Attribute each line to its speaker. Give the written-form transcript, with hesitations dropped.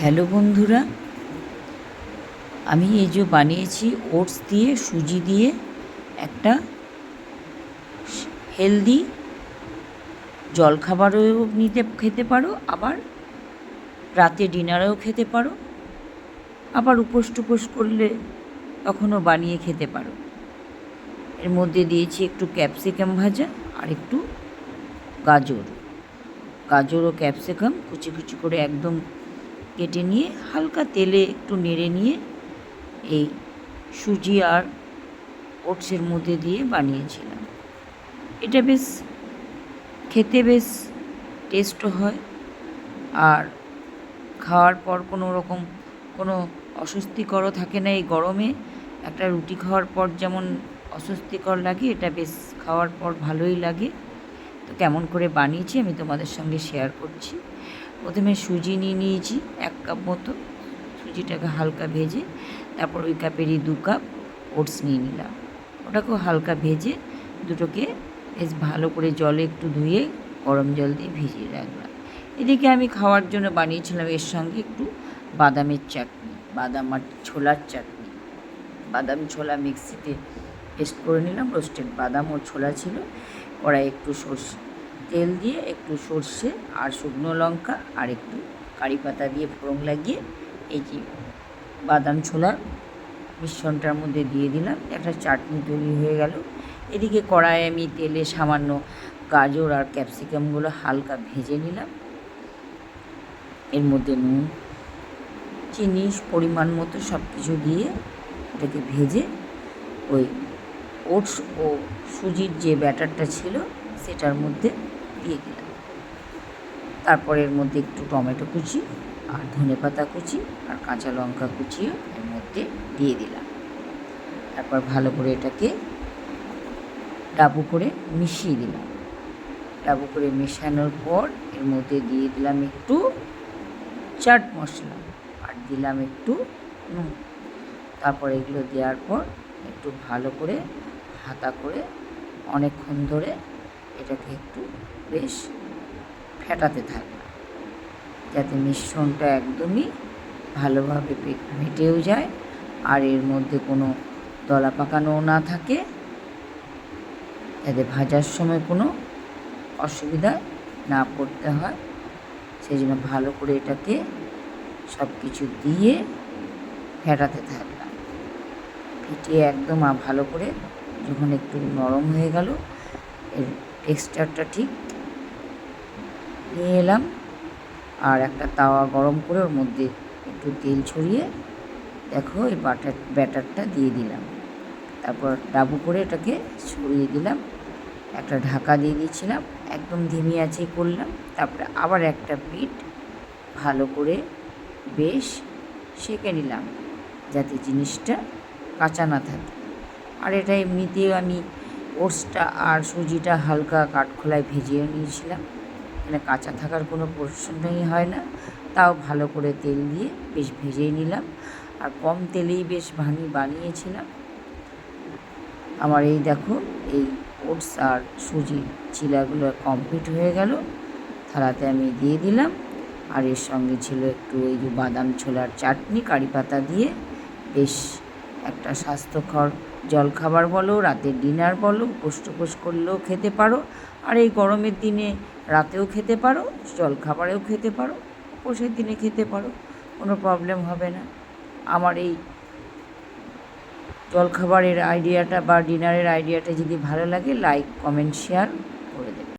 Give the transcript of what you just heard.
Speaker 1: Hello বন্ধুরা, আমি এই যে বানিয়েছি ওটস দিয়ে সুজি দিয়ে একটা হেলদি জলখাবারও খেতে পারো, আবার রাতে ডিনারেও খেতে পারো, আবার উপোস টুপোস করলে তখনও বানিয়ে খেতে পারো। এর মধ্যে দিয়েছি একটু ক্যাপসিকাম ভাজা আর একটু গাজর ও ক্যাপসিকাম কুচি কুচি করে একদম কেটে নিয়ে হালকা তেলে একটু নেড়ে নিয়ে এই সুজি আর ওটসের মধ্যে দিয়ে বানিয়েছিলাম। এটা খেতে বেশ টেস্টও হয়, আর খাওয়ার পর কোনো অস্বস্তিকরও থাকে না। এই গরমে একটা রুটি খাওয়ার পর যেমন অস্বস্তিকর লাগে, এটা বেশ খাওয়ার পর ভালোই লাগে। তো কেমন করে বানিয়েছি আমি তোমাদের সঙ্গে শেয়ার করছি। প্রথমে সুজি নিয়েছি 1 কাপ মতো, সুজিটাকে হালকা ভেজে, তারপর ওই কাপেরই 2 কাপ ওটস নিয়ে নিলাম। ওটাকেও হালকা ভেজে দুটোকে বেশ ভালো করে জলে একটু ধুয়ে গরম জল দিয়ে ভিজিয়ে রাখলাম। এদিকে আমি খাওয়ার জন্য বানিয়েছিলাম এর সঙ্গে একটু বাদামের চাটনি, বাদাম আর ছোলার চাটনি। বাদাম ছোলা মিক্সিতে পেস্ট করে নিলাম, রোস্টেড বাদাম ও ছোলা ছিল। কড়াই একটু তেল দিয়ে একটু সর্ষে আর শুকনো লঙ্কা আর একটু কারি পাতা দিয়ে ফোড়ন লাগিয়ে এই যে বাদাম ছোলার মিশ্রণটার মধ্যে দিয়ে দিলাম। একটা চাটনি তৈরি হয়ে গেল। এদিকে কড়াইয়ে আমি তেলে সামান্য গাজর আর ক্যাপসিকামগুলো হালকা ভেজে নিলাম। এর মধ্যে নুন, চিনি পরিমাণ মতো সব কিছু দিয়ে এটাকে ভেজে ওই ওটস ও সুজির যে ব্যাটারটা ছিল সেটার মধ্যে দিয়ে দিলাম। তারপর এর মধ্যে একটু টমেটো কুচি আর ধনেপাতা কুচি আর কাঁচা লঙ্কা কুচিও এর মধ্যে দিয়ে দিলাম। তারপর ভালো করে এটাকে ডাবু করে মিশিয়ে দিলাম। ডাবু করে মেশানোর পর এর মধ্যে দিয়ে দিলাম একটু চাট মশলা আর দিলাম একটু নুন। তারপর এগুলো দেওয়ার পর একটু ভালো করে হাতা করে অনেকক্ষণ ধরে এটাকে একটু বেশ ফেটাতে থাকলাম, যাতে মিশ্রণটা একদমই ভালোভাবে ফেটেও যায় আর এর মধ্যে কোনো দলা পাকানোও না থাকে, যাতে ভাজার সময় কোনো অসুবিধা না পড়তে হয়। সেই জন্য ভালো করে এটাকে সব কিছু দিয়ে ফেটাতে থাকলাম। ফেটিয়ে একদম ভালো করে যখন একটু নরম হয়ে গেল, এর টেক্সচারটা ঠিক নিয়ে এলাম। আর একটা তাওয়া গরম করে ওর মধ্যে একটু তেল ছড়িয়ে দেখো এই ব্যাটারটা দিয়ে দিলাম। তারপর ডাবু করে এটাকে ছড়িয়ে দিলাম। একটা ঢাকা দিয়ে দিয়েছিলাম, একদম ধিমি আঁচেই করলাম। তারপরে আবার একটা পিঠ ভালো করে বেশ সেঁকে নিলাম, যাতে জিনিসটা কাঁচা না থাকে। আর এটা এমনিতেও আমি ওটসটা আর সুজিটা হালকা কাঠখোলায় ভেজিয়ে নিয়েছিলাম, এখানে কাঁচা থাকার কোনো প্রশ্নই হয় না। তাও ভালো করে তেল দিয়ে বেশ ভেজে নিলাম, আর কম তেলেই বেশ বানিয়েছিলাম। আমার এই দেখো এই ওটস আর সুজি চিলাগুলো কমপ্লিট হয়ে গেল। থালাতে আমি দিয়ে দিলাম, আর এর সঙ্গে ছিল একটু এই যে বাদাম ছোলার চাটনি কারি পাতা দিয়ে। বেশ একটা স্বাস্থ্যকর জলখাবার বলো, রাতের ডিনার বলো, উপোস টুপোস করলেও খেতে পারো, আর এই গরমের দিনে রাতেও খেতে পারো, জলখাবারেও খেতে পারো, উপোসের দিনে খেতে পারো, কোনো প্রবলেম হবে না। আমার এই জলখাবারের আইডিয়াটা বা ডিনারের আইডিয়াটা যদি ভালো লাগে, লাইক, কমেন্ট, শেয়ার